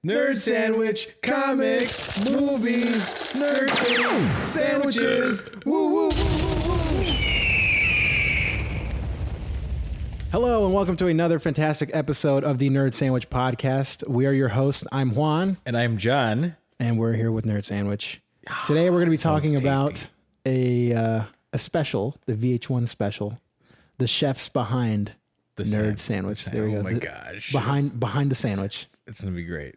Nerd Sandwich, comics, movies, nerd things, sandwiches. Woo, woo, woo, woo, woo. Hello and welcome to another fantastic episode of the Nerd Sandwich podcast. We are your hosts. I'm Juan. And I'm John. And we're here with Nerd Sandwich. Today we're going to be talking about a special, the VH1 special, the chefs behind the Nerd Sandwich. There we go. Oh my gosh. Behind the sandwich. It's going to be great.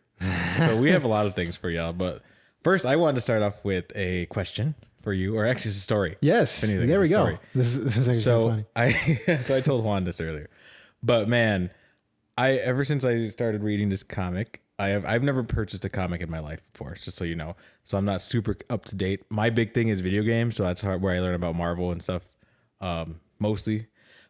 So we have a lot of things for y'all, but first I wanted to start off with a question for you, or actually it's a story. Yes, there we go. This is actually so funny. I told Juan this earlier, but man, ever since I started reading this comic, I've never purchased a comic in my life before, just so you know. So I'm not super up to date. My big thing is video games, so that's where I learn about Marvel and stuff, mostly.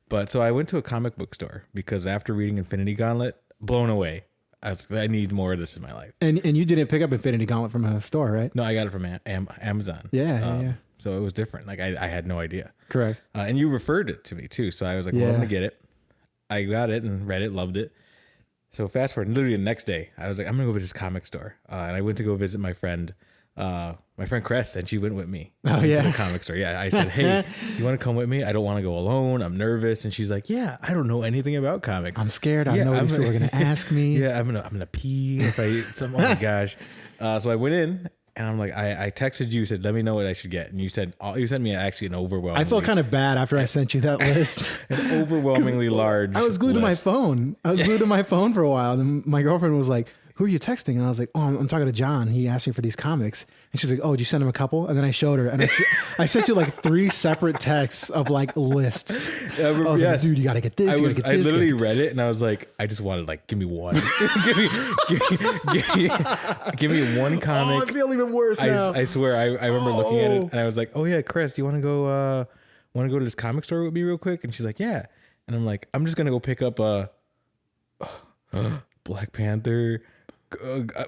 But so I went to a comic book store because after reading Infinity Gauntlet, blown away. I need more of this in my life. And you didn't pick up Infinity Gauntlet from a store, right? No, I got it from Amazon. Yeah. So it was different. Like I had no idea. Correct. And you referred it to me too. So I was like, well, I'm gonna get it. I got it and read it, loved it. So fast forward, literally the next day, I was like, I'm gonna go visit this comic store. And I went to go visit my friend Cress, and she went with me. To the comic store. Yeah, I said, hey, you want to come with me? I don't want to go alone. I'm nervous. And she's like, yeah, I don't know anything about comics. I'm scared. I know these people are gonna ask me. Yeah, I'm gonna pee if I eat some. Oh my gosh. So I went in. And I'm like, I texted you, said, let me know what I should get. And you said, you sent me actually an overwhelming. I felt kind of bad after I sent you that list. An overwhelmingly large. I was glued to my phone. I was glued to my phone for a while. And my girlfriend was like, who are you texting? And I was like, oh, I'm talking to John. He asked me for these comics. And she's like, oh, did you send him a couple? And then I showed her. And I sent you like 3 separate texts of like lists. I was like, dude, you got to get this. I literally read it and I was like, I just wanted like, give me one. give me one comic. Oh, I feel even worse now. I swear, I remember looking at it and I was like, oh yeah, Chris, do you want to go to this comic store with me real quick? And she's like, yeah. And I'm like, I'm just going to go pick up Black Panther.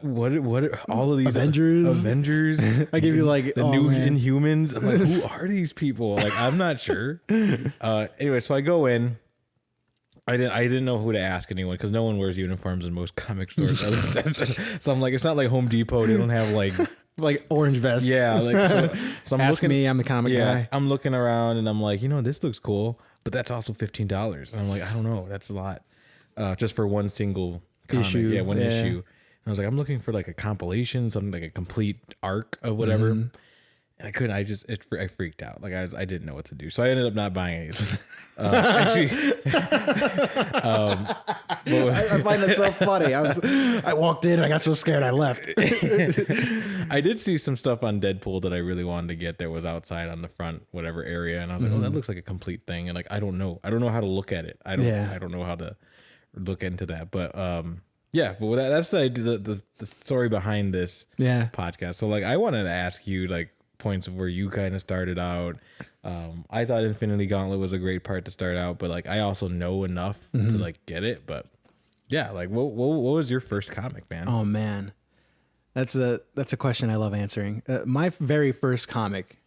What all of these Avengers. I give you like the new Inhumans. I'm like, who are these people? Like, I'm not sure. Anyway, so I go in. I didn't know who to ask anyone because no one wears uniforms in most comic stores. So I'm like, it's not like Home Depot. They don't have like orange vests. Yeah, like so I'm ask me. I'm the comic guy. I'm looking around and I'm like, this looks cool, but that's also $15. And I'm like, I don't know, that's a lot, just for one single comic. Issue. Yeah, one issue. I was like, I'm looking for like a compilation, something like a complete arc of whatever. And I couldn't. I freaked out. Like I didn't know what to do. So I ended up not buying anything. Actually, I find that so funny. I walked in and I got so scared I left. I did see some stuff on Deadpool that I really wanted to get that was outside on the front, whatever area. And I was like, oh, that looks like a complete thing. And like, I don't know how to look at it. I don't know how to look into that. But, yeah, but that's the story behind this podcast. So like, I wanted to ask you like points of where you kind of started out. I thought Infinity Gauntlet was a great part to start out, but like I also know enough to like get it. But yeah, like what was your first comic, man? Oh man, that's a question I love answering. My very first comic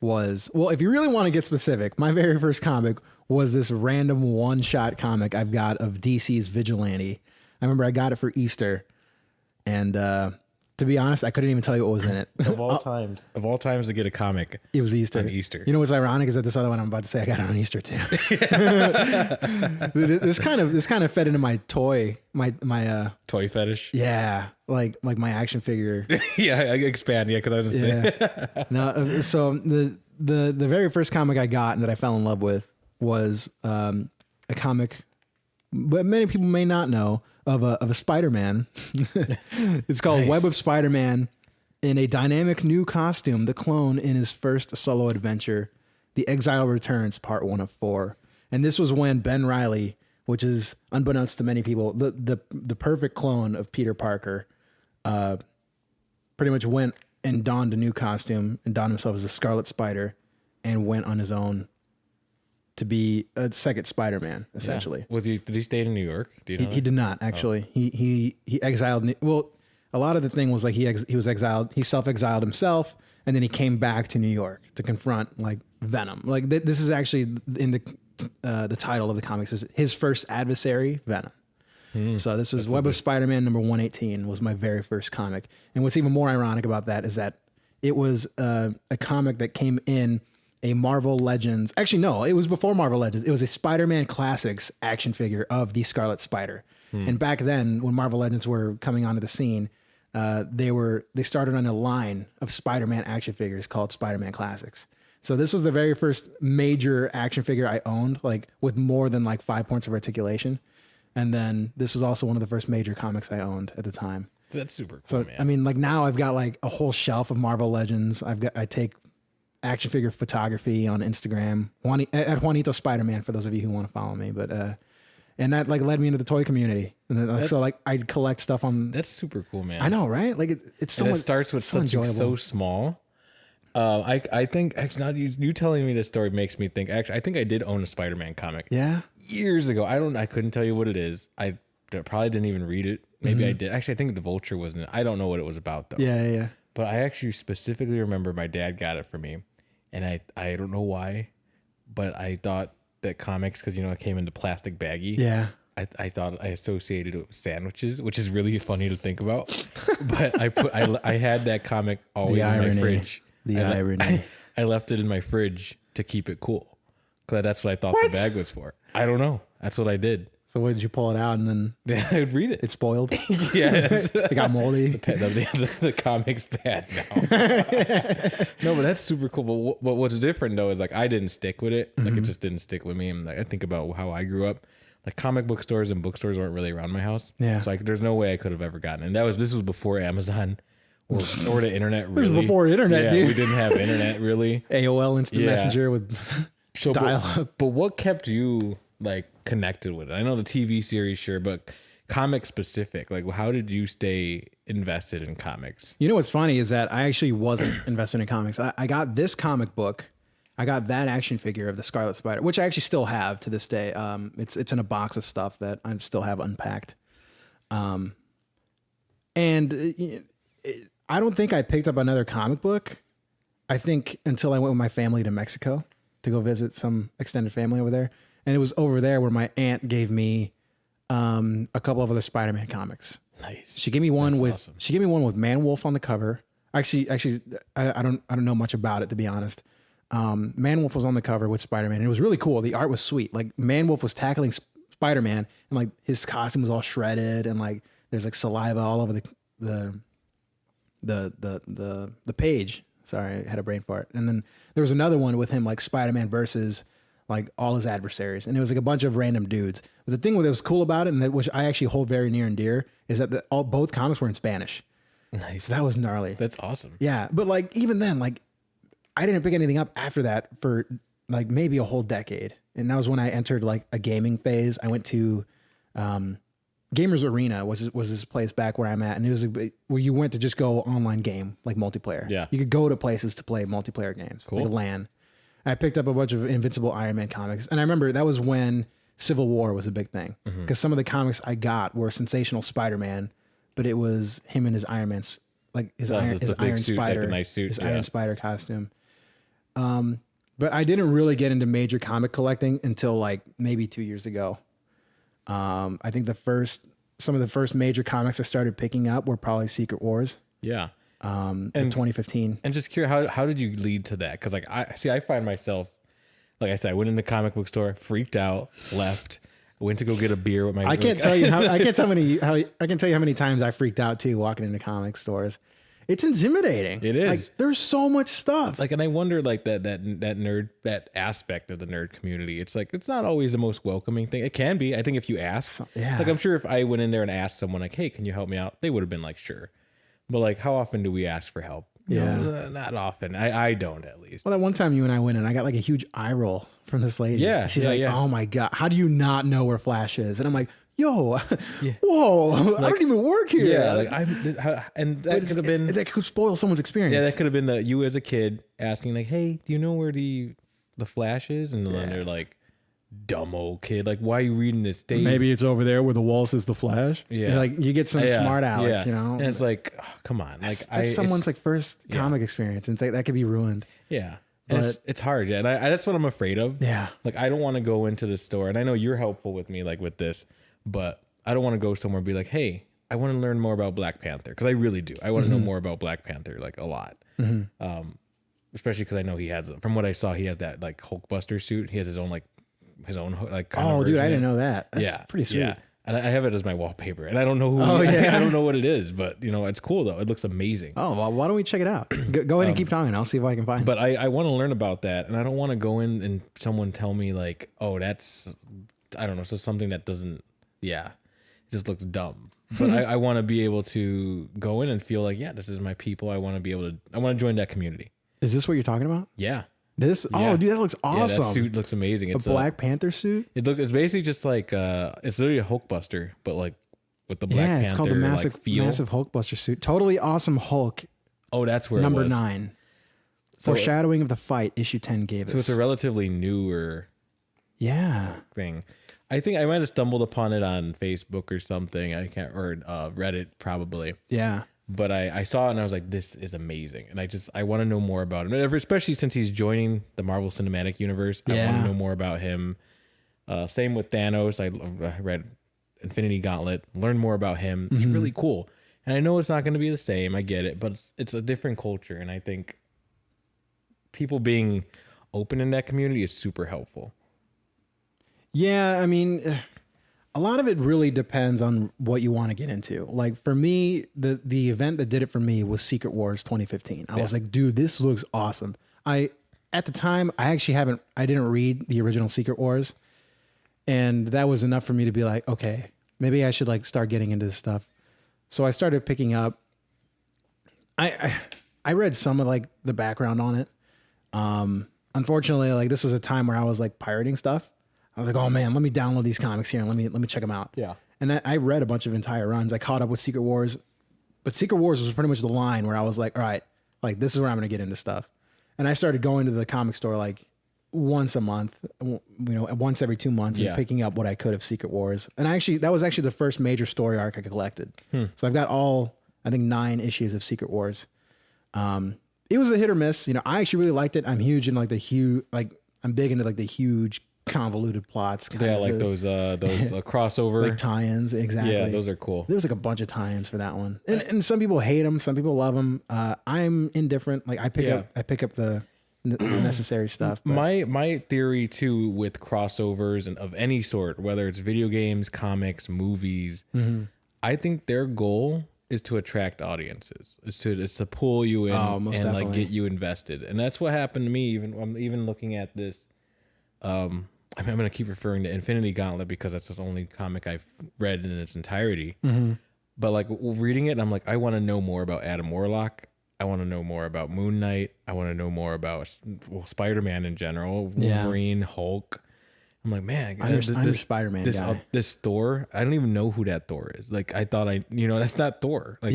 was, well, if you really want to get specific, my very first comic was this random one-shot comic I've got of DC's Vigilante. I remember I got it for Easter, and to be honest, I couldn't even tell you what was in it. Of all times to get a comic, it was Easter. On Easter. You know what's ironic is that this other one I'm about to say I got it on Easter too. This kind of fed into my toy toy fetish. Yeah, like my action figure. Yeah, I expand. Yeah, because I was just saying. No, so the very first comic I got and that I fell in love with was a comic, but many people may not know, of a Spider-Man. It's called Web of Spider-Man. In a dynamic new costume, the clone in his first solo adventure, The Exile Returns, Part 1 of 4. And this was when Ben Reilly, which is unbeknownst to many people, the perfect clone of Peter Parker, pretty much went and donned a new costume and donned himself as a Scarlet Spider and went on his own to be a second Spider-Man, essentially. Yeah. Did he stay in New York? Do you know he did not, actually. Oh. He exiled. Well, a lot of the thing was like he was exiled. He self-exiled himself, and then he came back to New York to confront like Venom. Like this is actually in the title of the comics is his first adversary, Venom. So this was Web of Spider-Man number 118 was my very first comic. And what's even more ironic about that is that it was a comic that came in a Marvel Legends. Actually, no, it was before Marvel Legends. It was a Spider-Man Classics action figure of the Scarlet Spider. And back then, when Marvel Legends were coming onto the scene, they started on a line of Spider-Man action figures called Spider-Man Classics. So this was the very first major action figure I owned, like with more than like 5 points of articulation. And then this was also one of the first major comics I owned at the time. That's super cool, So man. I mean, like now I've got like a whole shelf of Marvel Legends. I take action figure photography on Instagram at Juanito Spider-Man for those of you who want to follow me. But and that like led me into the toy community. And then, so like I'd collect stuff on. That's super cool, man. I know, right? Like it's so. And much, it starts with so something enjoyable. so small. I think actually now you telling me this story makes me think. Actually, I think I did own a Spider-Man comic. Yeah. Years ago. I couldn't tell you what it is. I probably didn't even read it. Maybe I did. Actually, I think the Vulture wasn't it. I don't know what it was about though. Yeah. But I actually specifically remember my dad got it for me, and I don't know why, but I thought that comics, because it came into plastic baggie. Yeah. I thought I associated it with sandwiches, which is really funny to think about. But I had that comic always in my fridge. The irony. I left it in my fridge to keep it cool, because that's what I thought the bag was for. I don't know. That's what I did. So what did you pull it out and then I would read it. it spoiled? Yeah, It got moldy. the comic's bad now. No, but that's super cool. But what's different though is like I didn't stick with it. Like it just didn't stick with me. And like I think about how I grew up. Like comic book stores and bookstores weren't really around my house. Yeah. So there's no way I could have ever gotten it. And this was before Amazon or the internet. Really. This was before internet, yeah, dude. We didn't have internet really. AOL Instant Yeah. Messenger with dial up. But what kept you like connected with it? I know the TV series, sure, but comic specific. Like, how did you stay invested in comics? You know what's funny is that I actually wasn't invested in comics. I got this comic book. I got that action figure of the Scarlet Spider, which I actually still have to this day. It's in a box of stuff that I still have unpacked. And I don't think I picked up another comic book. I think until I went with my family to Mexico to go visit some extended family over there. And it was over there where my aunt gave me a couple of other Spider-Man comics. Nice. She gave me one with awesome. she gave me one with Man Wolf on the cover. Actually, I don't know much about it, to be honest. Man Wolf was on the cover with Spider-Man, and it was really cool. The art was sweet. Like Man Wolf was tackling Spider-Man, and like his costume was all shredded, and like there's like saliva all over the page. Sorry, I had a brain fart. And then there was another one with him, like Spider-Man versus like all his adversaries, and it was like a bunch of random dudes. But the thing that was cool about it, and that which I actually hold very near and dear, is that both comics were in Spanish. Nice. So that was gnarly. That's awesome. Yeah, but like even then, like I didn't pick anything up after that for like maybe a whole decade, and that was when I entered like a gaming phase. I went to Gamers Arena was this place back where I'm at, and it was where you went to just go online game like multiplayer. Yeah, you could go to places to play multiplayer games, cool. like LAN. I picked up a bunch of Invincible Iron Man comics, and I remember that was when Civil War was a big thing, because some of the comics I got were Sensational Spider-Man, but it was him in his Iron Man's like his Iron suit, Spider, like the nice suit, his Iron Spider costume. But I didn't really get into major comic collecting until like maybe 2 years ago. I think some of the first major comics I started picking up were probably Secret Wars. Yeah. In 2015. And just curious, how did you lead to that? Because like I find myself, like I said, I went in the comic book store, freaked out, left, went to go get a beer with my. I can tell you how many times I freaked out too walking into comic stores. It's intimidating. It is. Like there's so much stuff. Like, and I wonder, like that nerd, that aspect of the nerd community. It's like it's not always the most welcoming thing. It can be. I think if you ask, yeah. Like I'm sure if I went in there and asked someone, like, "Hey, can you help me out?" They would have been like, "Sure." But like, how often do we ask for help? Yeah, not often. I don't, at least. Well, that one time you and I went and I got like a huge eye roll from this lady. Yeah, she's like, "Oh my god, how do you not know where Flash is?" And I'm like, "Yo, Yeah. whoa, I don't even work here." Yeah, like and that could have been that could spoil someone's experience. Yeah, that could have been you as a kid asking like, "Hey, do you know where the Flash is?" And then they're like, "Dumb old kid, like why are you reading this date?" Maybe it's over there where the wall says the Flash. Yeah, you're like you get some smart aleck, you know. And it's like, oh, come on, that's like someone's like first comic experience, and that could be ruined. Yeah, but it's hard. Yeah, and that's what I'm afraid of. Yeah, like I don't want to go into the store, and I know you're helpful with me, like with this, but I don't want to go somewhere and be like, hey, I want to learn more about Black Panther, because I really do. I want to know more about Black Panther, like a lot. Especially because I know he has, from what I saw, he has that like Hulkbuster suit. He has his own like kind of dude, I version. didn't know that. That's pretty sweet. Yeah. And I have it as my wallpaper, and I don't know who. I don't know what it is, but it's cool though. It looks amazing. Oh, well, why don't we check it out? Go ahead and keep talking. I'll see if I can find it. But I want to learn about that, and I don't want to go in and someone tell me like, oh, that's, I don't know, so something that doesn't, it just looks dumb. But I want to be able to go in and feel like, this is my people. I want to join that community. Is this what you're talking about? Yeah. This? Yeah. Oh, dude, that looks awesome. Yeah, that suit looks amazing. It's a Black Panther suit? It's basically just like, it's literally a Hulkbuster, but like with the Black Panther. Yeah, it's called the massive Hulkbuster suit. Totally awesome Hulk. Oh, that's where number it was. 9. Foreshadowing of the Fight, issue 10 gave us. So it's a relatively newer thing. I think I might have stumbled upon it on Facebook or something. I can't, or Reddit probably. Yeah. But I saw it and I was like, this is amazing. And I want to know more about him, especially since he's joining the Marvel Cinematic Universe. I want to know more about him. Same with Thanos. I read Infinity Gauntlet, learn more about him. It's really cool. And I know it's not going to be the same. I get it, but it's a different culture. And I think people being open in that community is super helpful. Yeah, I mean, a lot of it really depends on what you want to get into. Like for me, the event that did it for me was Secret Wars 2015. I was like, dude, this looks awesome. At the time, I didn't read the original Secret Wars, and that was enough for me to be like, okay, maybe I should like start getting into this stuff. So I started picking up. I read some of like the background on it. Unfortunately, like this was a time where I was like pirating stuff. I was like, oh man, let me download these comics here and let me check them out. Yeah. And I read a bunch of entire runs. I caught up with Secret Wars, but Secret Wars was pretty much the line where I was like, all right, like this is where I'm going to get into stuff. And I started going to the comic store like once a month, once every 2 months, and picking up what I could of Secret Wars. And that was actually the first major story arc I collected. So I've got I think 9 issues of Secret Wars. It was a hit or miss. I actually really liked it. I'm huge in like I'm big into like the huge convoluted plots. Like those crossover like tie-ins. Exactly. Yeah, those are cool. There was like a bunch of tie-ins for that one, and some people hate them, some people love them. I'm indifferent. Like I pick up the necessary stuff. But. My theory too with crossovers and of any sort, whether it's video games, comics, movies, I think their goal is to attract audiences. It's to pull you in and definitely. Like get you invested. And that's what happened to me. I'm even looking at this. I'm going to keep referring to Infinity Gauntlet because that's the only comic I've read in its entirety. But like reading it, and I'm like, I want to know more about Adam Warlock. I want to know more about Moon Knight. I want to know more about Spider-Man in general, Wolverine, Hulk. I'm like, man, I'm a Spider-Man guy. This Thor, I don't even know who that Thor is. Like, I thought that's not Thor. Like,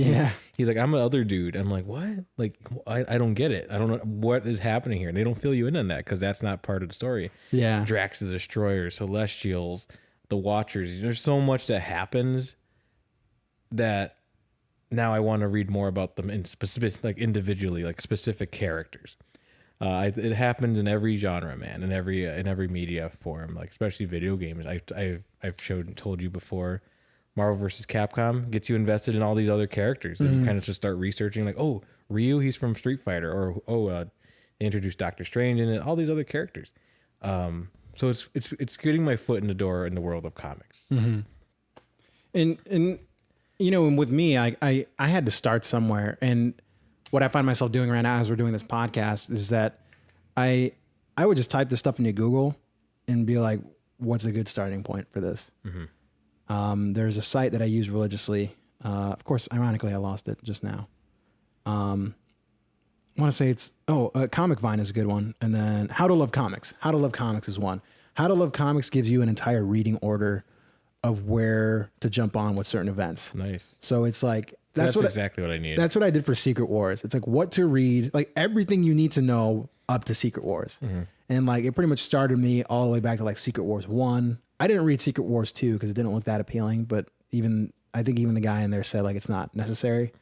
he's like, I'm another dude. I'm like, what? Like, I don't get it. I don't know what is happening here. And they don't fill you in on that because that's not part of the story. Yeah. Drax the Destroyer, Celestials, the Watchers. There's so much that happens that now I want to read more about them in specific, like individually, like specific characters. It happens in every genre, man, in every media form, like especially video games. I've told you before, Marvel vs. Capcom gets you invested in all these other characters, and you kind of just start researching, like, oh, Ryu, he's from Street Fighter, or they introduced Doctor Strange and all these other characters. So it's getting my foot in the door in the world of comics. And and with me, I had to start somewhere, and what I find myself doing right now as we're doing this podcast is that I would just type this stuff into Google and be like, what's a good starting point for this? There's a site that I use religiously. Of course, ironically, I lost it just now. I want to say Comic Vine is a good one. And then How to Love Comics. How to Love Comics is one. How to Love Comics gives you an entire reading order of where to jump on with certain events. Nice. So it's like, That's exactly what I need. That's what I did for Secret Wars. It's like what to read, like everything you need to know up to Secret Wars. And like it pretty much started me all the way back to like Secret Wars 1. I didn't read Secret Wars 2 because it didn't look that appealing, but I think even the guy in there said like it's not necessary.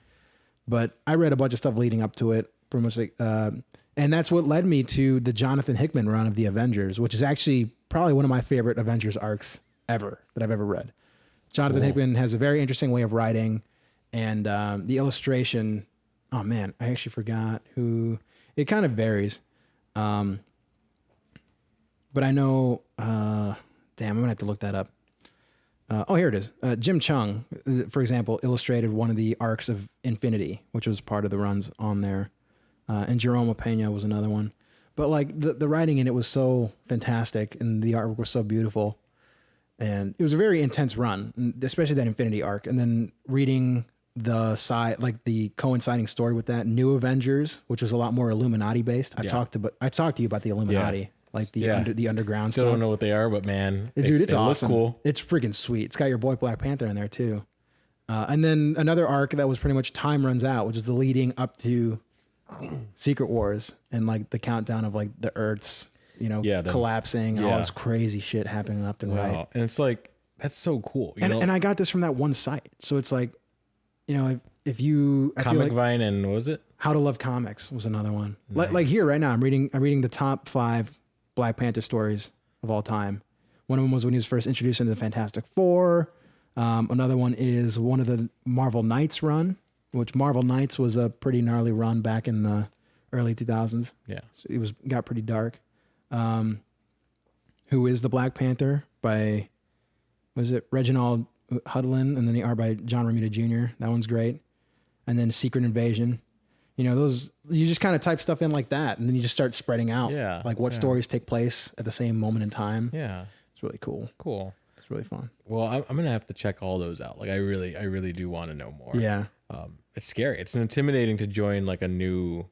But I read a bunch of stuff leading up to it, pretty much like and that's what led me to the Jonathan Hickman run of the Avengers, which is actually probably one of my favorite Avengers arcs ever that I've ever read. Jonathan Cool. Hickman has a very interesting way of writing, and the illustration. Oh man, I actually forgot who. It kind of varies, but I know. Damn, I'm gonna have to look that up. Here it is. Jim Chung, for example, illustrated one of the arcs of Infinity, which was part of the runs on there, and Jerome Pena was another one. But like the writing in it was so fantastic, and the artwork was so beautiful. And it was a very intense run, especially that Infinity arc. And then reading the side, like the coinciding story with that New Avengers, which was a lot more Illuminati based. I talked to you about the Illuminati, like the underground Still stuff. don't know what they are, but man, Dude, it's they look awesome. Cool. It's freaking sweet. It's got your boy Black Panther in there too. And then another arc that was pretty much Time Runs Out, which is the leading up to Secret Wars and like the countdown of like the Earth's, collapsing and all this crazy shit happening left and right. And it's like, that's so cool. And I got this from that one site. So it's like, if you I feel Comic like Vine and what was it? How to Love Comics was another one. Nice. Like here right now, I'm reading the top 5 Black Panther stories of all time. One of them was when he was first introduced into the Fantastic Four. Another one is one of the Marvel Knights run, which Marvel Knights was a pretty gnarly run back in the early 2000s. Yeah. So it got pretty dark. Who is the Black Panther by, was it Reginald Hudlin, and then the art by John Romita Jr. That one's great. And then Secret Invasion. Those, you just kind of type stuff in like that, and then you just start spreading out. Yeah. Like what stories take place at the same moment in time. Yeah. It's really cool. Cool. It's really fun. Well, I'm going to have to check all those out. Like I really do want to know more. Yeah. It's scary. It's intimidating to join like a new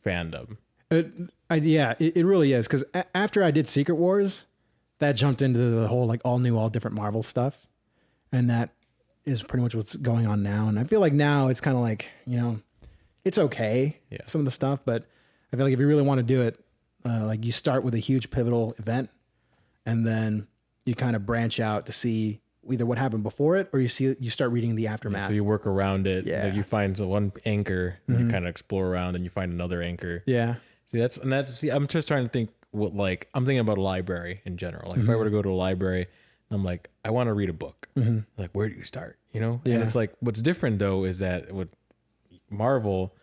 fandom. It really is. Because after I did Secret Wars, that jumped into the whole like all new, all different Marvel stuff. And that is pretty much what's going on now. And I feel like now it's kind of like, it's okay, some of the stuff. But I feel like if you really want to do it, like you start with a huge pivotal event and then you kind of branch out to see either what happened before it or you start reading the aftermath. So you work around it. Yeah. Like you find the one anchor and you kind of explore around and you find another anchor. Yeah. See, I'm just trying to think I'm thinking about a library in general. Like if I were to go to a library, I'm like, I want to read a book. Like, where do you start? And it's like, what's different though, is that with Marvel,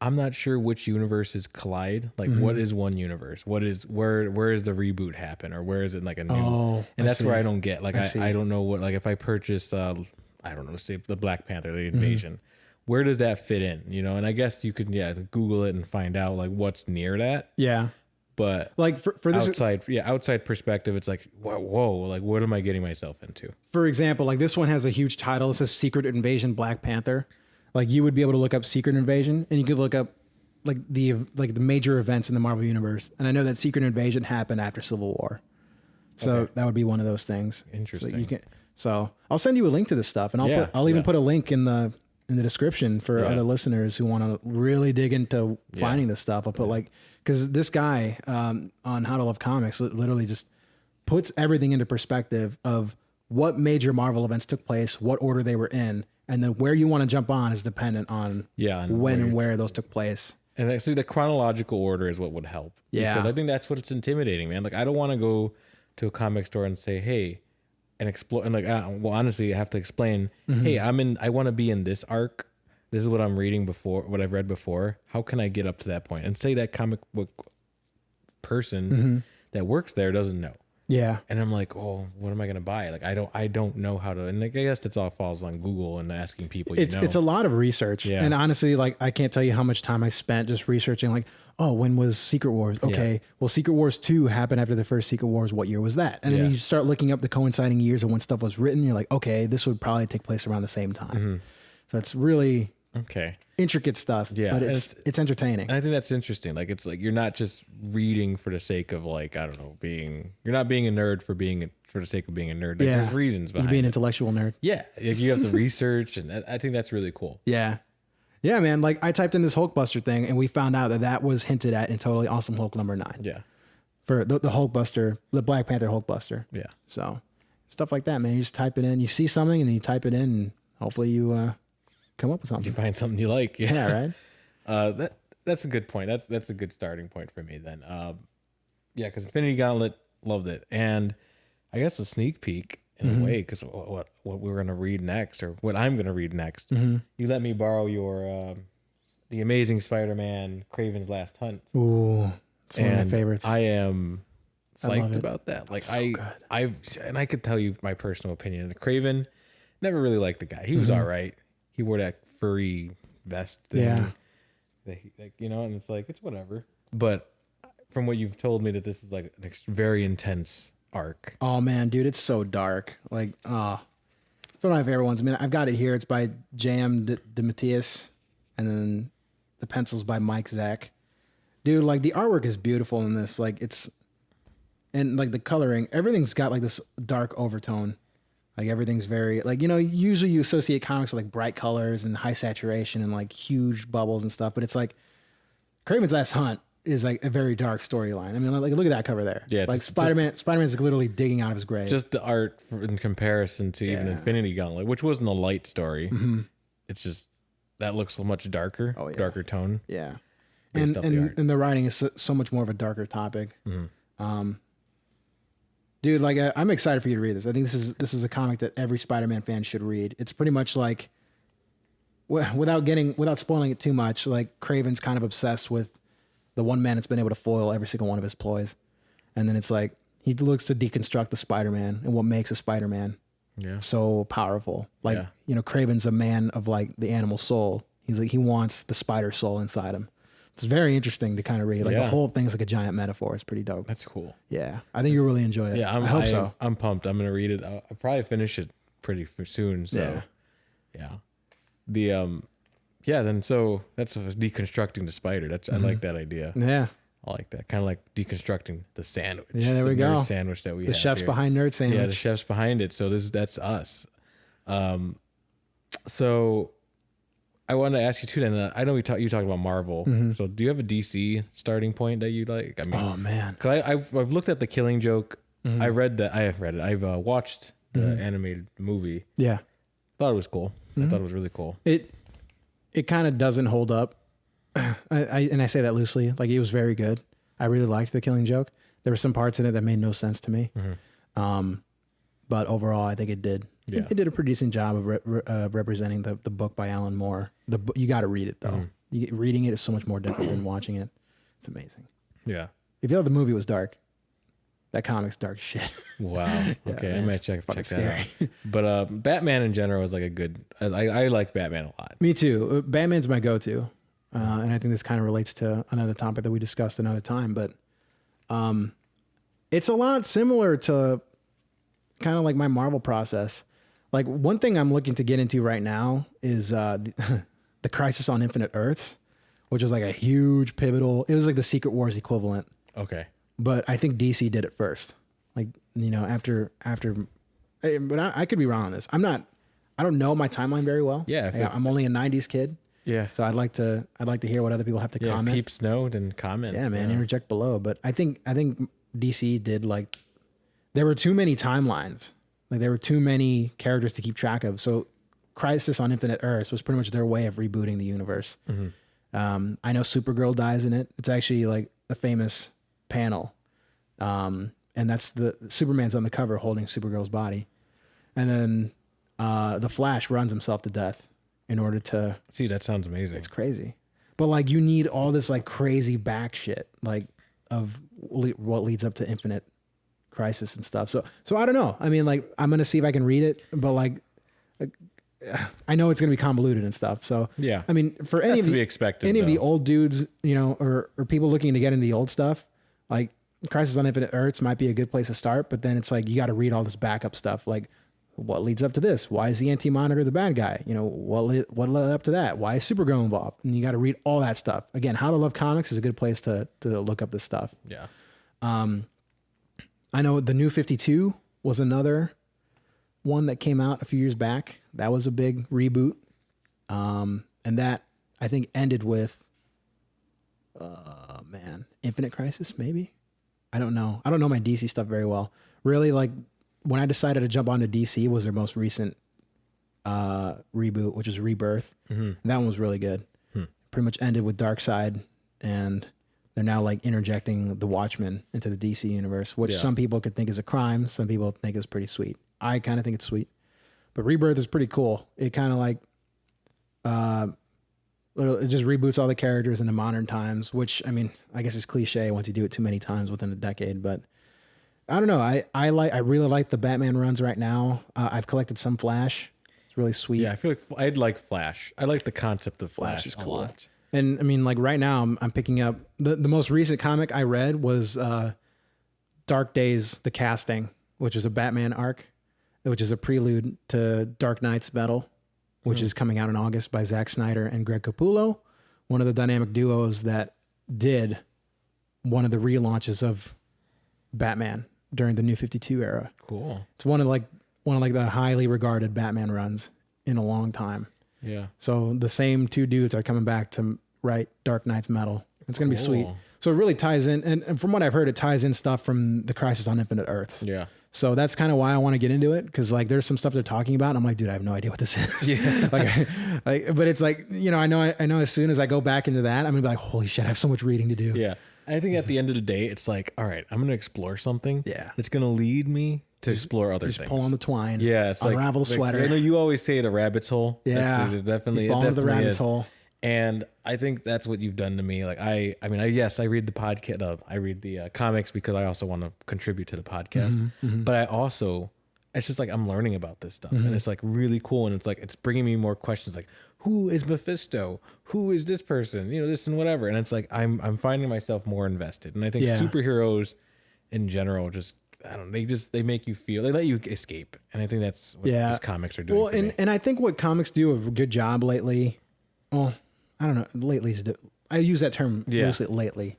I'm not sure which universes collide. Like what is one universe? Where is the reboot happen? Or where is it like a new, and that's where I don't get, like, I don't know what, like if I purchase, I don't know, let's say the Black Panther, the Invasion, where does that fit in? And I guess you could, Google it and find out like what's near that. Yeah. But like for this outside perspective, it's like, whoa, like what am I getting myself into? For example, like this one has a huge title. It says Secret Invasion Black Panther. Like you would be able to look up Secret Invasion and you could look up like the major events in the Marvel universe. And I know that Secret Invasion happened after Civil War. So that would be one of those things. Interesting. So I'll send you a link to this stuff and I'll even put a link in the description for other listeners who want to really dig into finding this stuff. I'll put because this guy on How to Love Comics literally just puts everything into perspective of what major Marvel events took place, what order they were in, and then where you want to jump on is dependent on when and where those took place. And actually the chronological order is what would help. Yeah. Because I think that's what it's intimidating, man. Like I don't want to go to a comic store and say, hey, and explore, and like, honestly, I have to explain, hey, I want to be in this arc. This is what I'm reading before, what I've read before. How can I get up to that point? And say that comic book person that works there doesn't know. Yeah. And I'm like, oh, what am I going to buy? Like, I don't know how to, and like, I guess that's all falls on Google and asking people, It's a lot of research. Yeah. And honestly, like, I can't tell you how much time I spent just researching, like, oh, when was Secret Wars? Okay. Well, Secret Wars 2 happened after the first Secret Wars. What year was that? And then you start looking up the coinciding years of when stuff was written. You're like, okay, this would probably take place around the same time. So it's really intricate stuff, but it's entertaining. And I think that's interesting. Like, it's like, you're not just reading for the sake of like, I don't know, you're not being a nerd for the sake of being a nerd. Like, there's reasons behind it. You be an intellectual nerd. Yeah. Like, you have to research, and I think that's really cool. Yeah. Yeah, man. Like, I typed in this Hulkbuster thing and we found out that was hinted at in Totally Awesome Hulk #9. Yeah. For the Hulkbuster, the Black Panther Hulkbuster. Yeah. So stuff like that, man. You just type it in, you see something and then you type it in and hopefully you come up with something. You find something you like. Yeah, right? That's a good point. That's a good starting point for me then. Because Infinity Gauntlet, loved it. And I guess a sneak peek in a way, because what we're gonna read next, or what I'm gonna read next, you let me borrow your The Amazing Spider-Man: Kraven's Last Hunt. Ooh, it's one of my favorites. I am psyched about that. Like, so good. I could tell you my personal opinion. Kraven, never really liked the guy. He was all right. He wore that furry vest thing. Yeah. Like, you know, and it's like, it's whatever. But from what you've told me, that this is like a very intense arc. Oh man, dude, it's so dark. Like, it's one of my favorite ones. I mean, I've got it here. It's by J.M. DeMatteis, and then the pencils by Mike Zack. Dude, like the artwork is beautiful in this. Like and like the coloring, everything's got like this dark overtone. Like everything's very, like, you know, usually you associate comics with like bright colors and high saturation and like huge bubbles and stuff, but it's like Kraven's Last Hunt is like a very dark storyline. I mean, like, look at that cover there. Yeah, like Spider-Man's like literally digging out of his grave. Just the art in comparison to even Infinity Gauntlet, which wasn't a light story. It's just, that looks so much darker, darker tone. Yeah. And the writing is so much more of a darker topic. Dude, like I'm excited for you to read this. I think this is a comic that every Spider-Man fan should read. It's pretty much like, without spoiling it too much, like Kraven's kind of obsessed with the one man that's been able to foil every single one of his ploys, and then it's like he looks to deconstruct the Spider-Man and what makes a Spider-Man so powerful. Like, you know, Kraven's a man of like the animal soul. He's like, he wants the spider soul inside him. It's very interesting to kind of read. Like the whole thing is like a giant metaphor. It's pretty dope. That's cool. Yeah, I think you'll really enjoy it. Yeah, I hope so. I'm pumped. I'm gonna read it. I'll probably finish it pretty soon. So yeah. Then so that's deconstructing the spider. I like that idea. Yeah, I like that. Kind of like deconstructing the sandwich. Yeah, there we go. Nerd sandwich that we the have chefs here. behind Nerd Sandwich. Yeah, the chefs behind it. So that's us. So I wanted to ask you too. Then I know you talked about Marvel. So do you have a DC starting point that you like? I mean, oh man, because I've looked at The Killing Joke. I have read it. I've watched the animated movie. Yeah, Thought it was cool. I thought it was really cool. It kind of doesn't hold up. I say that loosely. Like, it was very good. I really liked The Killing Joke. There were some parts in it that made no sense to me. But overall, I think it did. Yeah. It did a pretty decent job of representing the book by Alan Moore. You got to read it though. Reading it is so much more different than watching it. It's amazing. Yeah. If you thought the movie was dark, that comic's dark as shit. Wow. Okay, I might check that out. But Batman in general is like a good. I like Batman a lot. Me too. Batman's my go-to, and I think this kind of relates to another topic that we discussed another time. But it's a lot similar to kind of like my Marvel process. Like, one thing I'm looking to get into right now is the Crisis on Infinite Earths, which was like a huge pivotal. It was like the Secret Wars equivalent. Okay. But I think DC did it first. Like, you know, after, but I could be wrong on this. I don't know my timeline very well. Yeah. I'm only a 90s kid. Yeah. So I'd like to hear what other people have to comment. Peeps know and comment. Yeah, man, interject below. But I think DC did, like, there were too many timelines. Like, there were too many characters to keep track of. So Crisis on Infinite Earths was pretty much their way of rebooting the universe. I know Supergirl dies in it. It's actually like a famous panel. And that's the Superman's on the cover holding Supergirl's body. And then the Flash runs himself to death in order to... See, that sounds amazing. It's crazy. But, like, you need all this, like, crazy back shit, like, of what leads up to Infinite Crisis and stuff. So I don't know. I mean, like, I'm going to see if I can read it, but, like I know it's going to be convoluted and stuff. So, yeah. I mean, for any of the old dudes, you know, or people looking to get into the old stuff, like, Crisis on Infinite Earths might be a good place to start, but then it's like, you got to read all this backup stuff. Like, what leads up to this? Why is the Anti-Monitor the bad guy? You know, what led up to that? Why is Supergirl involved? And you got to read all that stuff. Again, How to Love Comics is a good place to look up this stuff. Yeah. I know the New 52 was another one that came out a few years back. That was a big reboot. And that, I think, ended with, Infinite Crisis, maybe? I don't know. I don't know my DC stuff very well. Really, like, when I decided to jump onto DC was their most recent reboot, which is Rebirth. That one was really good. Pretty much ended with Darkseid, and they're now, like, interjecting the Watchmen into the DC universe, which some people could think is a crime. Some people think is pretty sweet. I kind of think it's sweet. But Rebirth is pretty cool. It kind of like, it just reboots all the characters into modern times, which, I mean, I guess is cliche once you do it too many times within a decade, but I don't know. I really like the Batman runs right now. I've collected some Flash. It's really sweet. Yeah, I feel like I'd like Flash. I like the concept of Flash is a cool. lot. And I mean, like right now I'm picking up the most recent comic I read was, Dark Days, The Casting, which is a Batman arc, which is a prelude to Dark Knight's Metal, which is coming out in August by Zack Snyder and Greg Capullo, one of the dynamic duos that did one of the relaunches of Batman during the New 52 era. Cool. It's one of the highly regarded Batman runs in a long time. Yeah. So the same two dudes are coming back to write Dark Knight's Metal. It's going to be sweet. So it really ties in. And from what I've heard, it ties in stuff from the Crisis on Infinite Earths. Yeah. So that's kind of why I want to get into it. Cause like there's some stuff they're talking about. And I'm like, dude, I have no idea what this is. Yeah. But it's like, you know, I know as soon as I go back into that, I'm gonna be like, holy shit, I have so much reading to do. Yeah. I think at the end of the day, it's like, all right, I'm going to explore something. Yeah. That's going to lead me to explore other things. Pull on the twine. Yeah. It's unravel the sweater. I know you always say it a rabbit's hole. Yeah. It definitely, fall into the rabbit's hole. And I think that's what you've done to me. Like I read the podcast. I read the comics because I also want to contribute to the podcast. But I also, it's just like I'm learning about this stuff, and it's like really cool. And it's like it's bringing me more questions. Like, who is Mephisto? Who is this person? You know, this and whatever. And it's like I'm finding myself more invested. And I think superheroes in general just. I don't know. They make you feel, they let you escape. And I think that's what these comics are doing. Well, and I think what comics do a good job lately. Well, I don't know. Lately, I use that term mostly lately.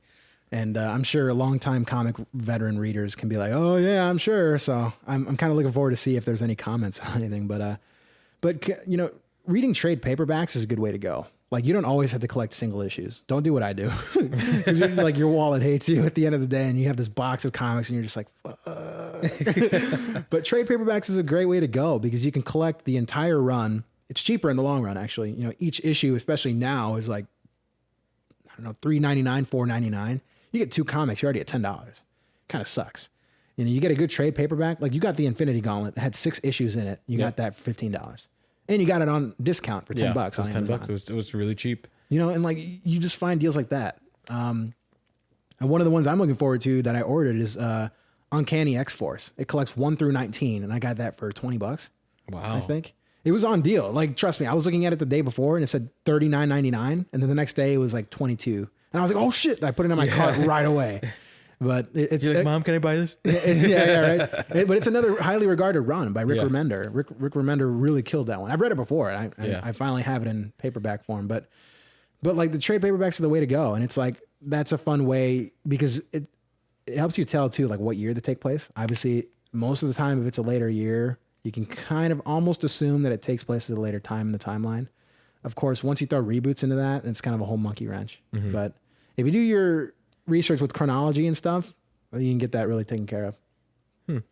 And I'm sure longtime comic veteran readers can be like, oh yeah, I'm sure. So I'm kind of looking forward to see if there's any comments or anything. But you know, reading trade paperbacks is a good way to go. Like you don't always have to collect single issues. Don't do what I do. Because like your wallet hates you at the end of the day and you have this box of comics and you're just like, fuck. But trade paperbacks is a great way to go because you can collect the entire run. It's cheaper in the long run, actually. You know, each issue, especially now, is like, I don't know, $3.99, $4.99. You get 2 comics, you're already at $10. Kind of sucks. You know, you get a good trade paperback. Like you got the Infinity Gauntlet that had 6 issues in it. You got that for $15. And you got it on discount for $10 on Amazon. $10. It was really cheap. You know, and like you just find deals like that. And one of the ones I'm looking forward to that I ordered is Uncanny X-Force. It collects 1 through 19, and I got that for $20. Wow. I think. It was on deal. Like, trust me, I was looking at it the day before and it said $39.99. And then the next day it was like $22. And I was like, oh shit. I put it in my cart right away. But it's You're like, Mom, can I buy this? Right. But it's another highly regarded run by Rick Remender. Rick Remender really killed that one. I've read it before. I finally have it in paperback form. But like the trade paperbacks are the way to go. And it's like, that's a fun way because it helps you tell too, like what year they take place. Obviously, most of the time, if it's a later year, you can kind of almost assume that it takes place at a later time in the timeline. Of course, once you throw reboots into that, it's kind of a whole monkey wrench. But if you do your research with chronology and stuff, you can get that really taken care of.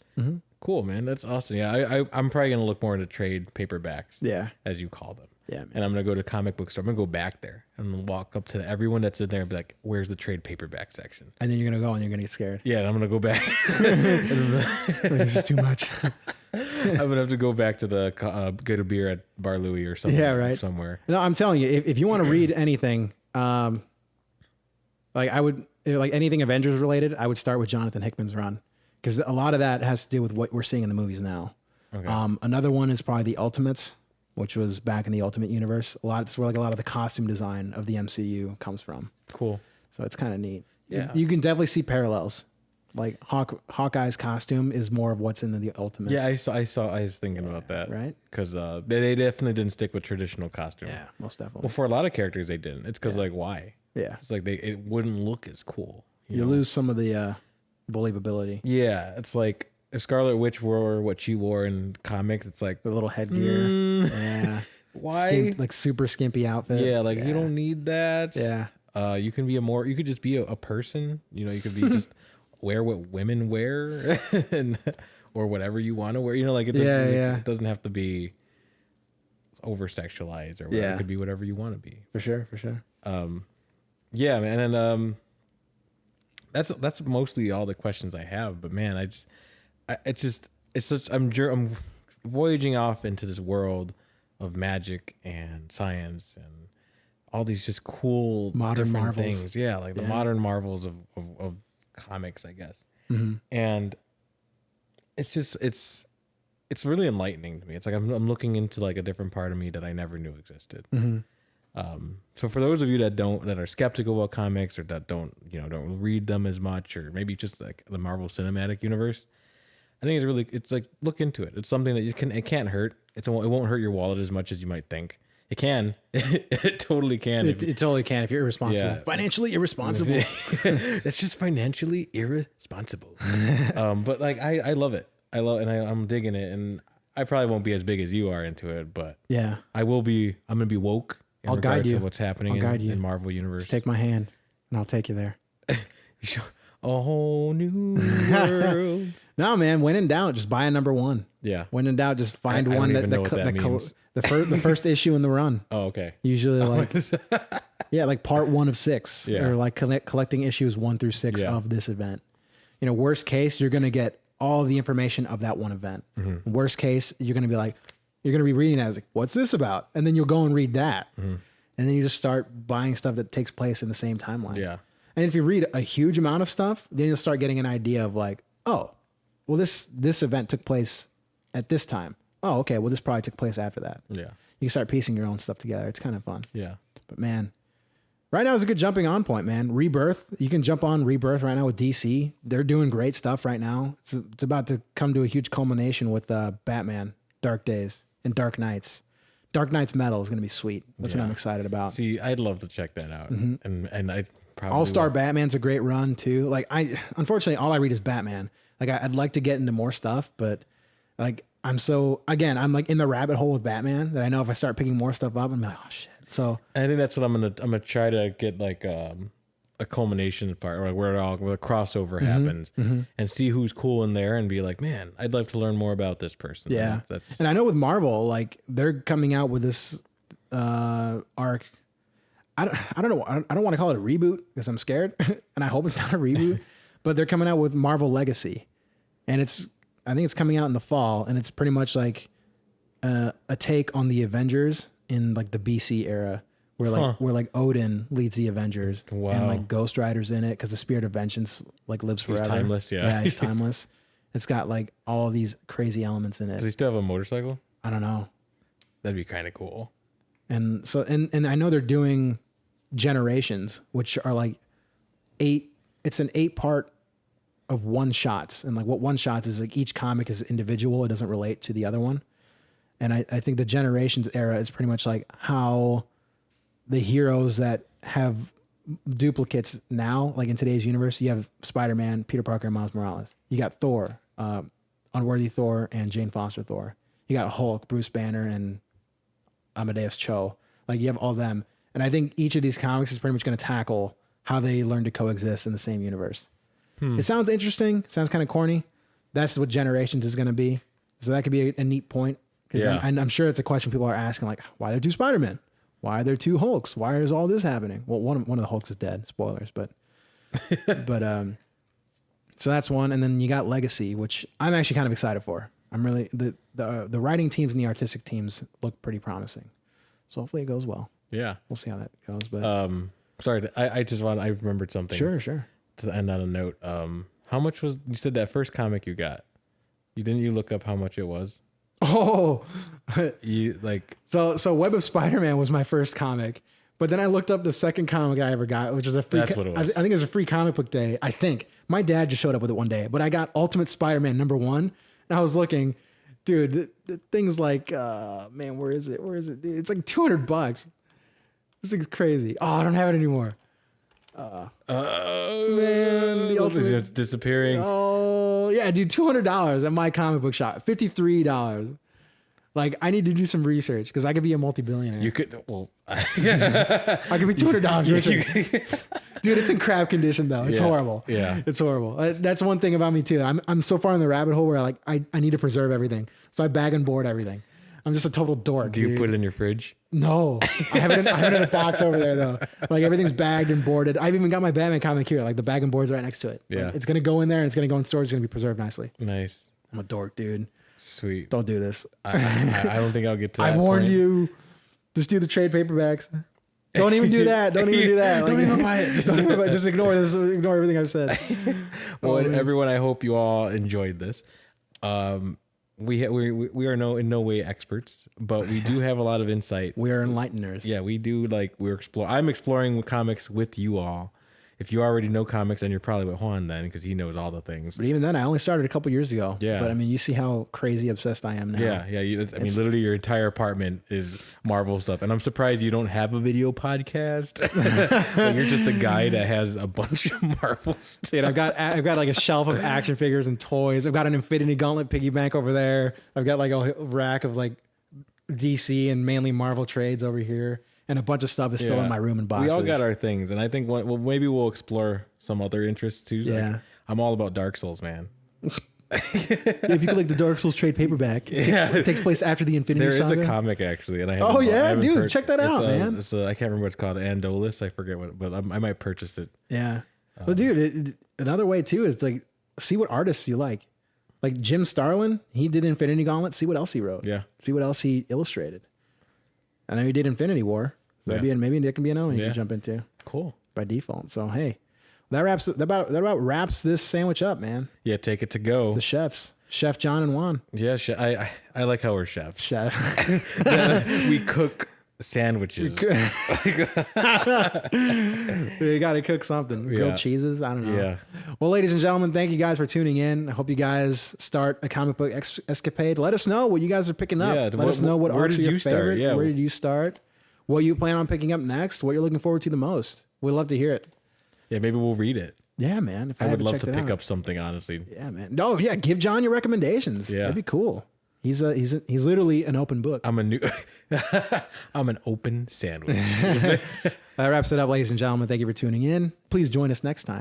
Cool, man. That's awesome. Yeah, I'm probably going to look more into trade paperbacks. Yeah. As you call them. Yeah, man. And I'm going to go to comic book store. I'm going to go back there and walk up to everyone that's in there and be like, where's the trade paperback section? And then you're going to go and you're going to get scared. Yeah, and I'm going to go back. This is too much. I'm going to have to go back to the get a beer at Bar Louie or something. Yeah, right. Somewhere. No, I'm telling you, if you want to read anything, like I would, like anything Avengers related, I would start with Jonathan Hickman's run. Because a lot of that has to do with what we're seeing in the movies now. Okay. Another one is probably the Ultimates, which was back in the Ultimate Universe. It's where like a lot of the costume design of the MCU comes from. Cool. So it's kind of neat. Yeah. You can definitely see parallels. Like Hawkeye's costume is more of what's in the Ultimates. Yeah, I was thinking about that. Right? Because they definitely didn't stick with traditional costume. Yeah, most definitely. Well, for a lot of characters, they didn't. It's because like why? Yeah. It's like it wouldn't look as cool. You lose some of the believability. Yeah, it's like if Scarlet Witch wore what she wore in comics, it's like the little headgear. Yeah. Why? Like super skimpy outfit. Yeah, like you don't need that. Yeah. You can be you could just be a person. You know, you could be just wear what women wear or whatever you want to wear. You know, like it doesn't have to be over sexualized or whatever. Yeah. It could be whatever you want to be. For sure. Yeah, man. And that's mostly all the questions I have. But man, I'm voyaging off into this world of magic and science and all these just cool modern different marvels. things. Yeah, like the modern marvels of comics, I guess. Mm-hmm. And it's just it's really enlightening to me. It's like I'm looking into like a different part of me that I never knew existed. Mm-hmm. So for those of you that are skeptical about comics or that don't read them as much, or maybe just like the Marvel Cinematic Universe, I think it's like, look into it. It's something that it can't hurt. It won't hurt your wallet as much as you might think. It can. It totally can. It totally can if you're irresponsible. Yeah. Financially irresponsible. It's just financially irresponsible. But like I love it. I'm digging it, and I probably won't be as big as you are into it, but yeah, I will be. I'm gonna be woke. I'll guide you. To what's happening in Marvel Universe. Just take my hand, and I'll take you there. A whole new world. No, man. When in doubt, just buy a number one. Yeah. When in doubt, just find I one don't even know what that means. the first issue in the run. Oh, okay. Usually like like part 1 of 6, Yeah. or like collecting issues 1 through 6 of this event. Worst case, you're gonna get all the information of that one event. Mm-hmm. Worst case, you're gonna be reading that. It's like, what's this about? And then you'll go and read that, and then you just start buying stuff that takes place in the same timeline. Yeah. And if you read a huge amount of stuff, then you'll start getting an idea of like, oh, well, this event took place at this time. Oh, okay. Well, this probably took place after that. Yeah. You can start piecing your own stuff together. It's kind of fun. Yeah. But man, right now is a good jumping on point, man. Rebirth. You can jump on Rebirth right now with DC. They're doing great stuff right now. It's about to come to a huge culmination with Batman, Dark Days, and Dark Knights. Dark Knights Metal is going to be sweet. That's what I'm excited about. See, I'd love to check that out, and I probably All-Star Batman's a great run too. Like unfortunately, all I read is Batman. Like I'd like to get into more stuff, but like I'm like in the rabbit hole with Batman that I know if I start picking more stuff up, I'm like, oh shit. So I think that's what I'm gonna try to get, like a culmination part, or where the crossover happens, and see who's cool in there, and be like, man, I'd love to learn more about this person. yeah, that's and I know with Marvel, like they're coming out with this arc. I don't know. I don't want to call it a reboot because I'm scared, and I hope it's not a reboot. But they're coming out with Marvel Legacy, and I think it's coming out in the fall, and it's pretty much like a take on the Avengers in like the BC era, where like Odin leads the Avengers, and like Ghost Rider's in it because the Spirit of Vengeance like lives forever. He's timeless, yeah, he's timeless. It's got like all of these crazy elements in it. Does he still have a motorcycle? I don't know. That'd be kind of cool. And so, and I know they're doing Generations, which are like 8. It's an 8-part of one shots, and like what one shots is like each comic is individual. It doesn't relate to the other one. And I think the Generations era is pretty much like how the heroes that have duplicates now, like in today's universe, you have Spider-Man, Peter Parker, and Miles Morales. You got Thor, Unworthy Thor, and Jane Foster Thor. You got Hulk, Bruce Banner, and Amadeus Cho. Like you have all them. And I think each of these comics is pretty much going to tackle how they learn to coexist in the same universe. It sounds interesting. It sounds kind of corny. That's what Generations is going to be. So that could be a neat point. Because I'm sure it's a question people are asking, like, why are there 2 Spider-Men? Why are there 2 Hulks? Why is all this happening? Well, one of the Hulks is dead. Spoilers, but so that's one. And then you got Legacy, which I'm actually kind of excited for. I'm really the writing teams and the artistic teams look pretty promising. So hopefully it goes well. Yeah, we'll see how that goes. But sorry, I remembered something. Sure. To end on a note, how much was, you said that first comic you got? You look up how much it was? Oh, you like so Web of Spider-Man was my first comic, but then I looked up the second comic I ever got, which was a free. That's what it was. I think it was a free comic book day. I think my dad just showed up with it one day, but I got Ultimate Spider-Man #1, and I was looking, dude, the thing's like, man, where is it? Dude, it's like $200. This thing's crazy. Oh, I don't have it anymore. Man, the Ultimate, it's disappearing. Oh yeah, dude, $200 at my comic book shop, $53. Like, I need to do some research because I could be a multi-billionaire. You could, well, I could be $200 richer. Dude, it's in crap condition though. It's horrible. Yeah, it's horrible. That's one thing about me too. I'm so far in the rabbit hole where I need to preserve everything, so I bag and board everything. I'm just a total dork. Do you put it in your fridge? No, I have it in a box over there though. Like everything's bagged and boarded. I've even got my Batman comic here. Like the bag and board's right next to it. Yeah, like, it's gonna go in there and it's gonna go in storage. It's gonna be preserved nicely. Nice. I'm a dork, dude. Sweet. Don't do this. I don't think I'll get to that I warned point. you. Just do the trade paperbacks. Don't even do that. Don't even do that. Don't even buy it. Just ignore this. Ignore everything I've said. Well, everyone, I hope you all enjoyed this. We are in no way experts, but we do have a lot of insight. We are enlighteners. Yeah, we do. Like I'm exploring comics with you all. If you already know comics, then you're probably with Juan then, because he knows all the things. But even then, I only started a couple years ago. Yeah. But I mean, you see how crazy obsessed I am now. Yeah. I mean, literally, your entire apartment is Marvel stuff, and I'm surprised you don't have a video podcast. Like, you're just a guy that has a bunch of Marvel stuff. Dude, I've got like a shelf of action figures and toys. I've got an Infinity Gauntlet piggy bank over there. I've got like a rack of like DC and mainly Marvel trades over here. And a bunch of stuff is still in my room in boxes. We all got our things, and I think maybe we'll explore some other interests too. Yeah. Like, I'm all about Dark Souls, man. If you could like the Dark Souls trade paperback, it takes place after the Infinity Saga. There is a comic actually, and I dude, check that out, man. I can't remember what it's called, Andolis. I forget what, but I might purchase it. Yeah, but dude, another way too is like see what artists you like. Like Jim Starlin, he did Infinity Gauntlet. See what else he wrote. Yeah. See what else he illustrated. I know he did Infinity War. So maybe that can be another one you can jump into. Cool. By default. So hey, that about wraps this sandwich up, man. Yeah, take it to go. The chefs, Chef John and Juan. Yeah, I like how we're chefs. Chef. We cook sandwiches. You got to cook something. Grilled cheeses. I don't know. Yeah. Well, ladies and gentlemen, thank you guys for tuning in. I hope you guys start a comic book escapade. Let us know what you guys are picking up. Yeah, Let us know what arcs are your favorite. Yeah. Where did you start? What you plan on picking up next? What you're looking forward to the most? We'd love to hear it. Yeah, maybe we'll read it. Yeah, man. If I would love to pick out. up something, honestly. Yeah, man. No, yeah. Give John your recommendations. Yeah, that'd be cool. He's literally an open book. I'm an open sandwich. That wraps it up, ladies and gentlemen. Thank you for tuning in. Please join us next time.